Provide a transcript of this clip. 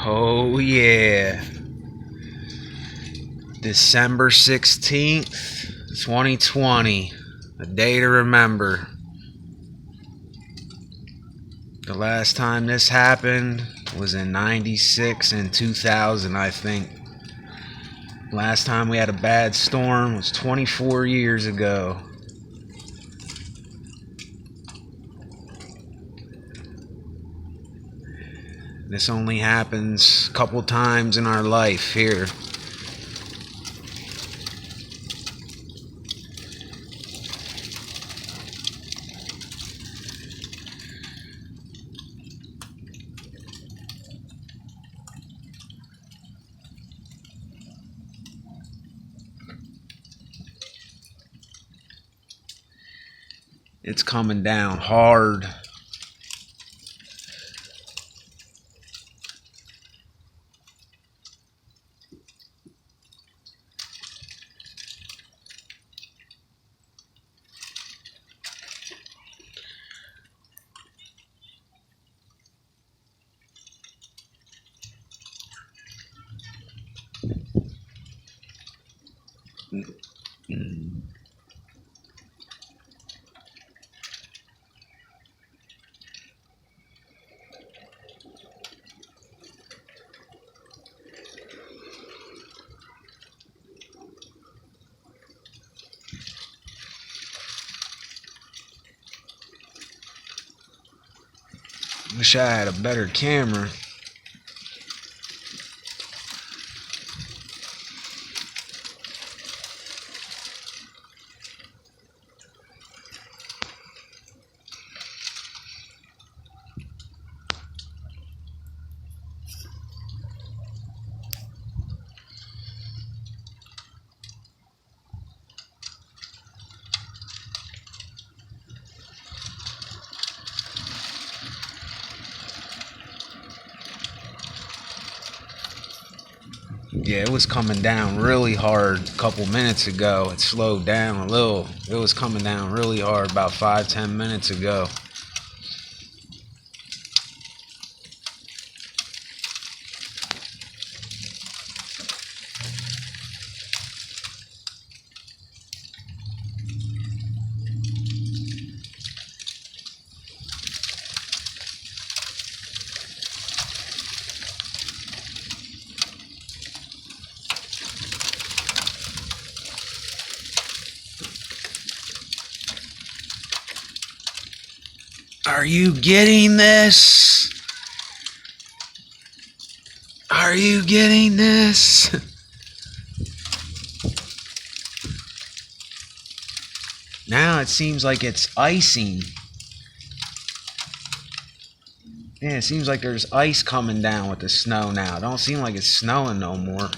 Oh yeah. December 16th, 2020. A day to remember. The last time this happened was in 96 and 2000, I think. Last time we had a bad storm was 24 years ago. This only happens a couple times in our life here. It's coming down hard. Wish I had a better camera. Yeah, it was coming down really hard a couple minutes ago. It slowed down a little. It was coming down really hard about 5-10 minutes ago. Are you getting this? Are you getting this? Now it seems like it's icing. Yeah, it seems like there's ice coming down with the snow now. It don't seem like it's snowing no more.